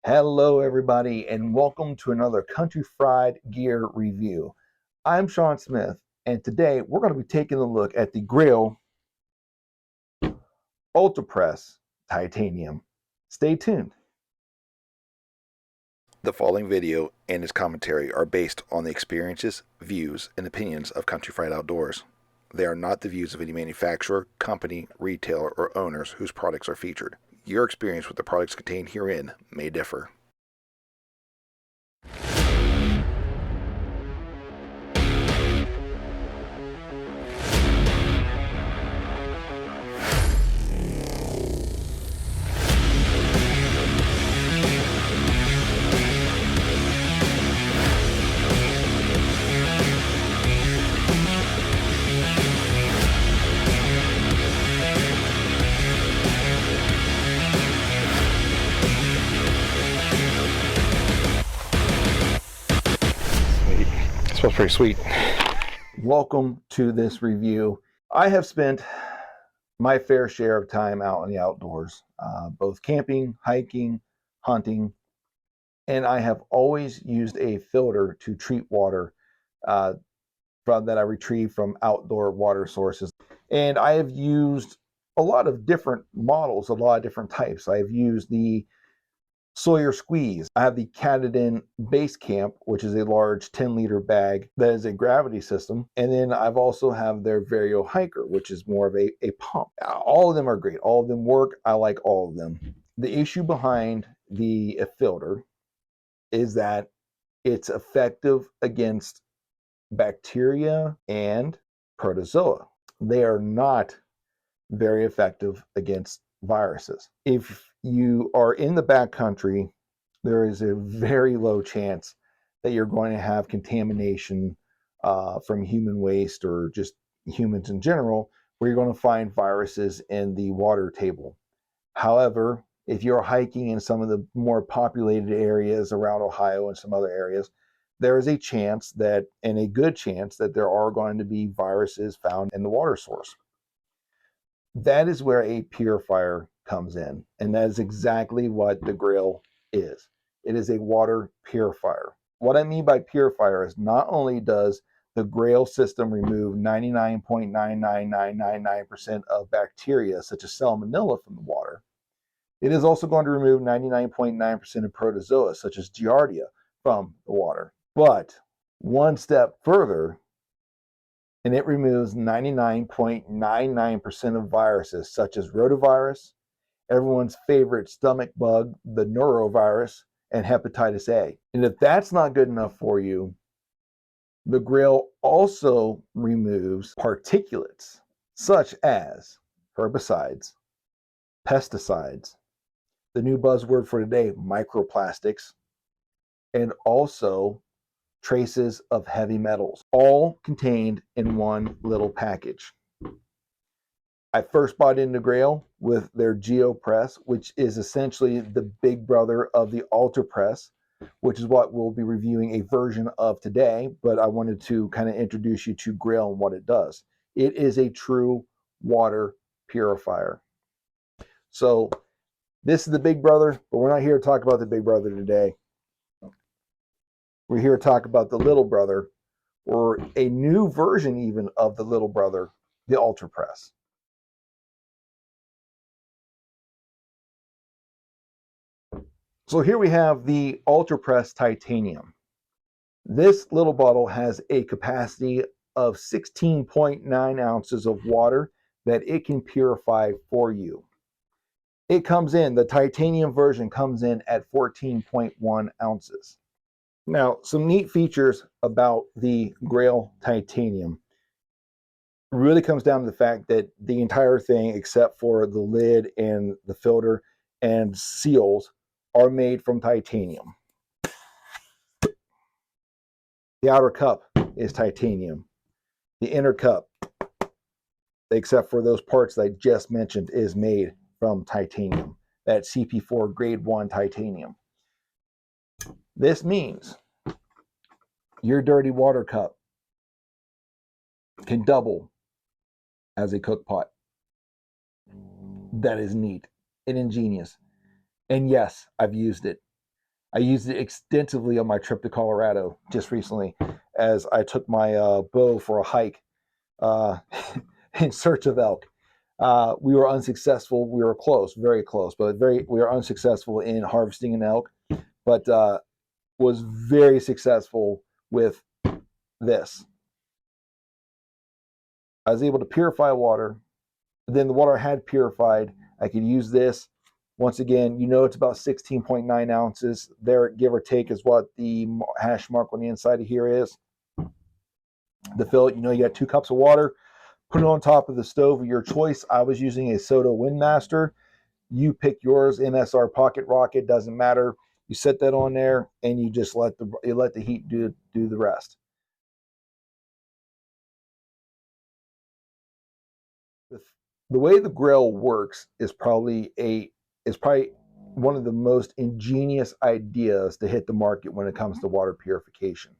Hello everybody and welcome to another Kountryfried gear review. I'm Sean Smith and today we're going to be taking a look at the Grayl Ultrapress Titanium. Stay tuned. The following video and its commentary are based on the experiences, views, and opinions of Kountryfried Outdoors. They are not the views of any manufacturer, company, retailer, or owners whose products are featured. Your experience with the products contained herein may differ. It smells pretty sweet. Welcome to this review. I have spent my fair share of time out in the outdoors, both camping, hiking, hunting, and I have always used a filter to treat water that I retrieve from outdoor water sources. And I have used a lot of different models, a lot of different types. I have used the Sawyer Squeeze. I have the Katadyn Base Camp, which is a large 10-liter bag that is a gravity system. And then I've also have their Vario Hiker, which is more of a pump. All of them are great. All of them work. I like all of them. The issue behind the filter is that it's effective against bacteria and protozoa. They are not very effective against viruses. If you are in the backcountry, there is a very low chance that you're going to have contamination from human waste or just humans in general, where you're going to find viruses in the water table. However, if you're hiking in some of the more populated areas around Ohio and some other areas, there is a chance that, and a good chance, that there are going to be viruses found in the water source. That is where a purifier comes in, and that is exactly what the Grayl is. It is a water purifier. What I mean by purifier is not only does the Grayl system remove 99.99999% of bacteria such as salmonella from the water, it is also going to remove 99.9% of protozoa such as giardia from the water. But one step further, and it removes 99.99% of viruses such as rotavirus, everyone's favorite stomach bug, the norovirus, and hepatitis A. And if that's not good enough for you, the Grayl also removes particulates such as herbicides, pesticides, the new buzzword for today, microplastics, and also traces of heavy metals, all contained in one little package. I first bought into Grayl with their GeoPress, which is essentially the big brother of the Ultrapress, which is what we'll be reviewing a version of today, but I wanted to kind of introduce you to Grayl and what it does. It is a true water purifier. So this is the big brother, but we're not here to talk about the big brother today. We're here to talk about the little brother, or a new version even of the little brother, the Ultrapress. So here we have the Ultrapress Titanium. This little bottle has a capacity of 16.9 ounces of water that it can purify for you. It comes in, the titanium version comes in at 14.1 ounces. Now, some neat features about the Grayl Titanium really comes down to the fact that the entire thing, except for the lid and the filter and seals, are made from titanium. The outer cup is titanium. The inner cup, except for those parts that I just mentioned, is made from titanium. That's CP4 grade 1 titanium. This means your dirty water cup can double as a cook pot. That is neat and ingenious. And yes, I've used it. I used it extensively on my trip to Colorado just recently as I took my bow for a hike uh, in search of elk. We were unsuccessful. We were close, very close, but we were unsuccessful in harvesting an elk, but was very successful with this. I was able to purify water. Then the water I had purified, I could use this. Once again, you know it's about 16.9 ounces. There, give or take, is what the hash mark on the inside of here is. To fill it, you got 2 cups of water. Put it on top of the stove of your choice. I was using a Soto Windmaster. You pick yours, MSR Pocket Rocket, doesn't matter. You set that on there, and you just let the heat do the rest. The way the Grayl works is probably one of the most ingenious ideas to hit the market when it comes to water purification.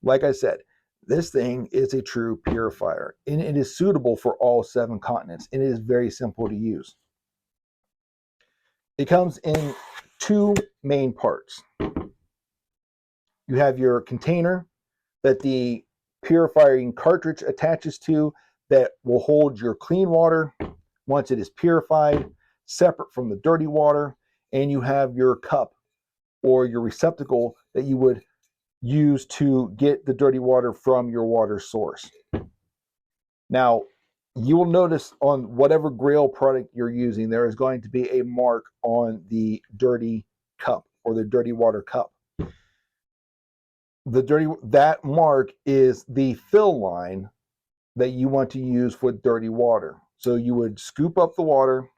Like I said, this thing is a true purifier, and it is suitable for all 7 continents, and it is very simple to use. It comes in 2 main parts. You have your container that the purifying cartridge attaches to that will hold your clean water once it is purified, separate from the dirty water, and you have your cup or your receptacle that you would use to get the dirty water from your water source. Now, you will notice on whatever Grayl product you're using, there is going to be a mark on the dirty cup or the dirty water cup. That mark is the fill line that you want to use for dirty water. So you would scoop up the water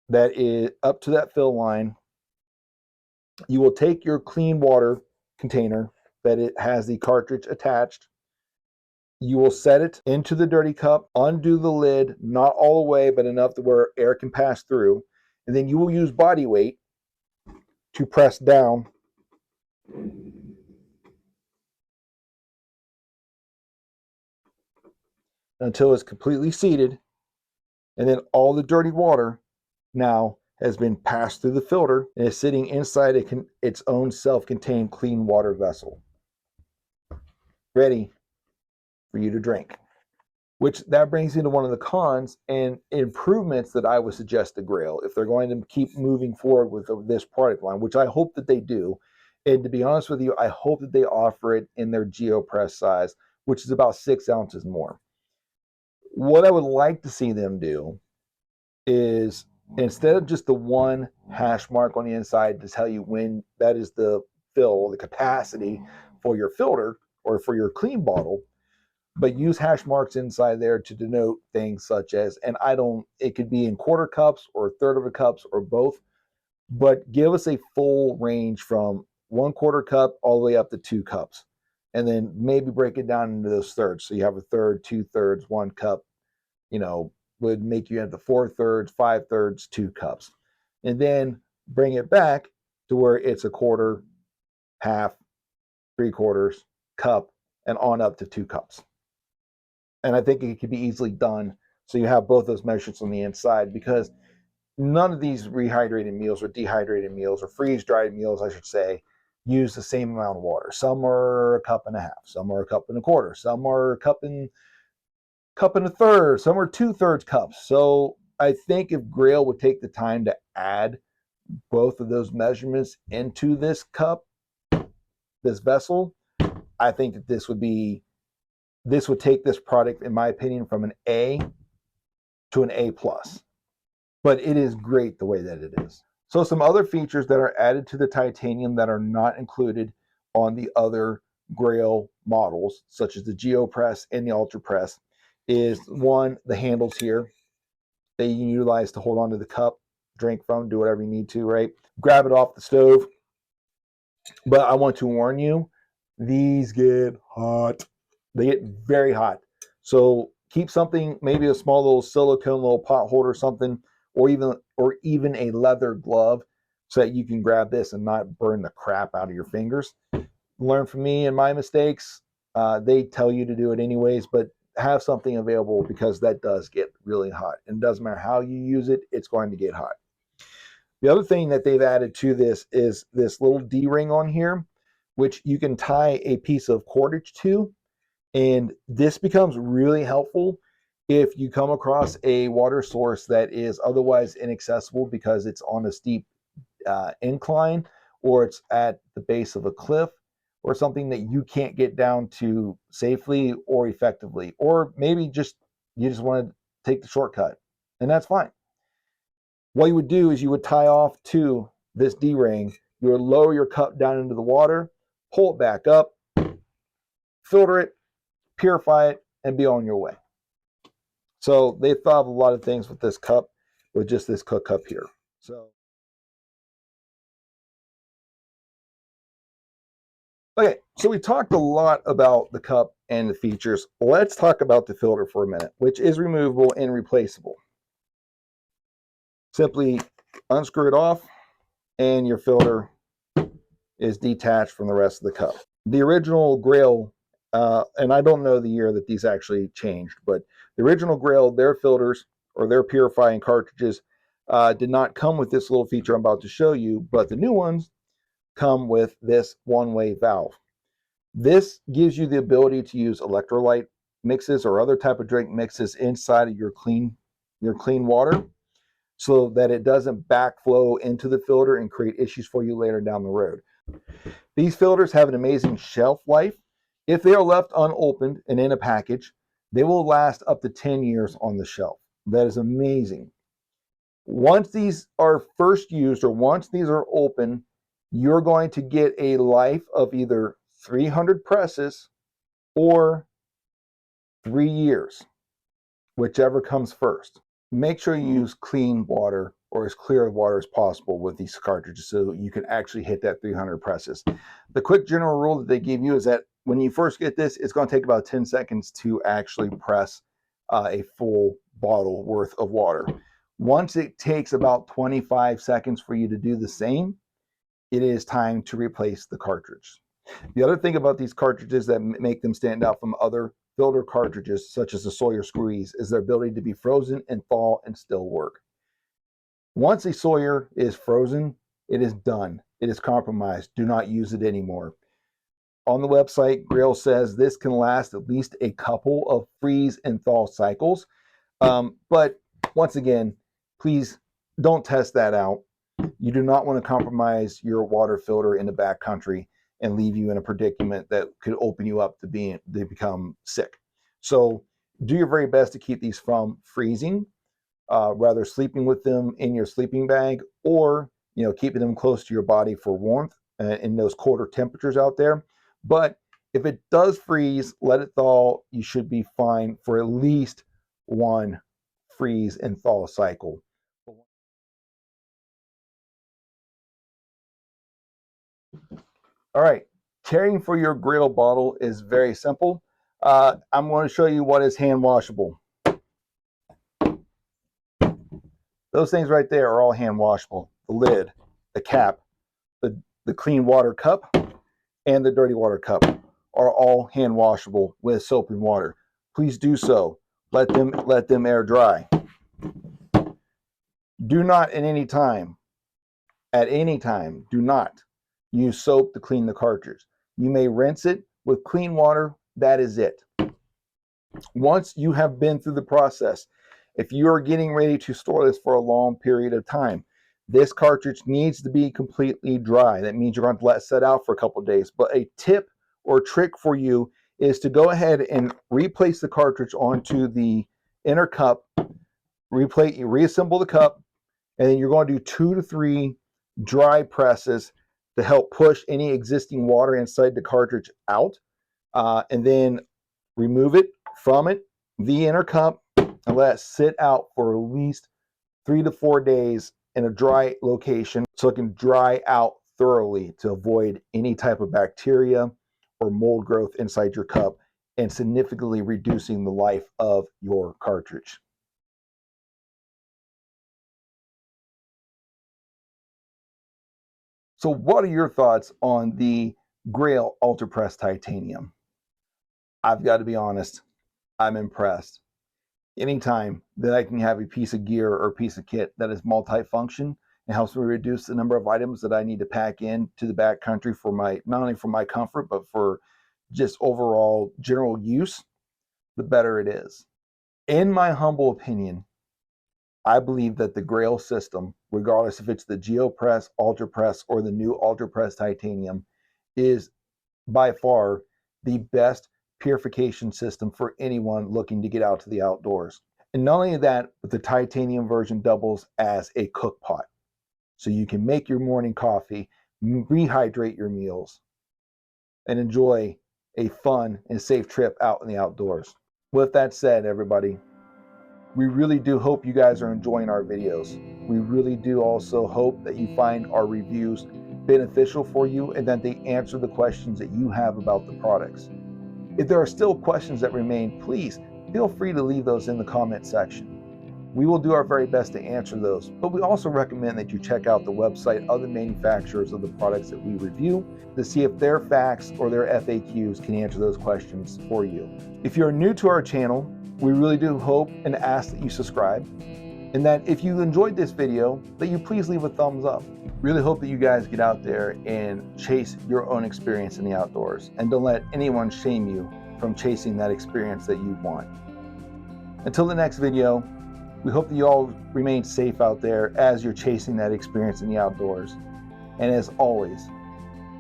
that is up to that fill line. You will take your clean water container that it has the cartridge attached. You will set it into the dirty cup, undo the lid, not all the way, but enough to where air can pass through. And then you will use body weight to press down until it's completely seated. And then all the dirty water now has been passed through the filter and is sitting inside its own self-contained clean water vessel, ready for you to drink. Which that brings me to one of the cons and improvements that I would suggest to Grayl if they're going to keep moving forward with this product line, which I hope that they do. And to be honest with you, I hope that they offer it in their GeoPress size, which is about 6 ounces more. What I would like to see them do is, instead of just the one hash mark on the inside to tell you when that is the fill, the capacity for your filter or for your clean bottle, but use hash marks inside there to denote things such as, it could be in quarter cups or third of a cups or both, but give us a full range from 1/4 cup all the way up to 2 cups. And then maybe break it down into those thirds. So you have a third, 2/3, 1 cup, would make you into 4/3, 5/3, 2 cups. And then bring it back to where it's a quarter, half, 3/4 cup, and on up to 2 cups. And I think it could be easily done so you have both those measurements on the inside, because none of these rehydrated meals or dehydrated meals or freeze-dried meals, I should say, use the same amount of water. Some are a cup and a half, some are a cup and a quarter, some are a cup and a third, some are 2/3 cups. So I think if Grayl would take the time to add both of those measurements into this cup, this vessel, I think that this would take this product, in my opinion, from an A to an A+. But it is great the way that it is. So some other features that are added to the titanium that are not included on the other Grayl models, such as the GeoPress and the Ultrapress, is one, the handles here that you can utilize to hold onto the cup, drink from, do whatever you need to, right? Grab it off the stove. But I want to warn you, these get hot. They get very hot. So keep something, maybe a small little silicone little pot holder or something, or even a leather glove, so that you can grab this and not burn the crap out of your fingers. Learn from me and my mistakes. They tell you to do it anyways, but have something available, because that does get really hot. And it doesn't matter how you use it, it's going to get hot. The other thing that they've added to this is this little D-ring on here, which you can tie a piece of cordage to. And this becomes really helpful if you come across a water source that is otherwise inaccessible because it's on a steep incline, or it's at the base of a cliff, or something that you can't get down to safely or effectively, or maybe you just want to take the shortcut, and that's fine. What you would do is you would tie off to this D-ring, you would lower your cup down into the water, pull it back up, filter it, purify it, and be on your way. So they thought of a lot of things with this cup, with just this cook cup here. So okay, so we talked a lot about the cup and the features. Let's talk about the filter for a minute, which is removable and replaceable. Simply unscrew it off and your filter is detached from the rest of the cup. The original Grayl, and I don't know the year that these actually changed, but the original Grayl, their filters or their purifying cartridges did not come with this little feature I'm about to show you, but the new ones come with this one-way valve. This gives you the ability to use electrolyte mixes or other type of drink mixes inside of your clean water, so that it doesn't backflow into the filter and create issues for you later down the road. These filters have an amazing shelf life. If they are left unopened and in a package, they will last up to 10 years on the shelf. That is amazing. Once these are first used or once these are open, you're going to get a life of either 300 presses or 3 years, whichever comes first. Make sure you use clean water or as clear of water as possible with these cartridges so you can actually hit that 300 presses. The quick general rule that they give you is that when you first get this, it's going to take about 10 seconds to actually press a full bottle worth of water. Once it takes about 25 seconds for you to do the same, it is time to replace the cartridge. The other thing about these cartridges that make them stand out from other filter cartridges, such as the Sawyer Squeeze, is their ability to be frozen and thaw and still work. Once a Sawyer is frozen, it is done. It is compromised. Do not use it anymore. On the website, Grayl says this can last at least a couple of freeze and thaw cycles. But once again, please don't test that out. You do not want to compromise your water filter in the backcountry and leave you in a predicament that could open you up to become sick. So do your very best to keep these from freezing, rather sleeping with them in your sleeping bag, or keeping them close to your body for warmth in those colder temperatures out there. But if it does freeze, let it thaw. You should be fine for at least one freeze and thaw cycle. All right, caring for your Grayl bottle is very simple. I'm going to show you what is hand washable. Those things right there are all hand washable. The lid, the cap, the clean water cup, and the dirty water cup are all hand washable with soap and water. Please do so. Let them air dry. Do not at any time, do not use soap to clean the cartridge. You may rinse it with clean water. That is it. Once you have been through the process, if you are getting ready to store this for a long period of time, this cartridge needs to be completely dry. That means you're going to let it set out for a couple of days. But a tip or trick for you is to go ahead and replace the cartridge onto the inner cup, reassemble the cup, and then you're going to do 2 to 3 dry presses to help push any existing water inside the cartridge out, and then remove it from the inner cup, and let it sit out for at least 3 to 4 days in a dry location so it can dry out thoroughly to avoid any type of bacteria or mold growth inside your cup and significantly reducing the life of your cartridge. So what are your thoughts on the Grayl Ultrapress Titanium? I've got to be honest, I'm impressed. Anytime that I can have a piece of gear or a piece of kit that is multifunction It helps me reduce the number of items that I need to pack in to the backcountry for not only for my comfort, but for just overall general use, the better it is. In my humble opinion, I believe that the Grayl system, regardless if it's the GeoPress, Ultrapress, or the new Ultrapress Titanium, is by far the best purification system for anyone looking to get out to the outdoors. And not only that, but the titanium version doubles as a cook pot. So you can make your morning coffee, rehydrate your meals, and enjoy a fun and safe trip out in the outdoors. With that said, everybody, we really do hope you guys are enjoying our videos. We really do also hope that you find our reviews beneficial for you and that they answer the questions that you have about the products. If there are still questions that remain, please feel free to leave those in the comment section. We will do our very best to answer those, but we also recommend that you check out the website of the manufacturers of the products that we review to see if their facts or their FAQs can answer those questions for you. If you're new to our channel, we really do hope and ask that you subscribe, and that if you enjoyed this video, that you please leave a thumbs up. Really hope that you guys get out there and chase your own experience in the outdoors, and don't let anyone shame you from chasing that experience that you want. Until the next video, we hope that you all remain safe out there as you're chasing that experience in the outdoors. And as always,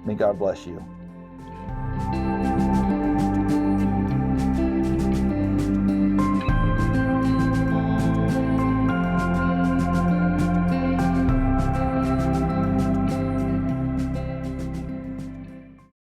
may God bless you.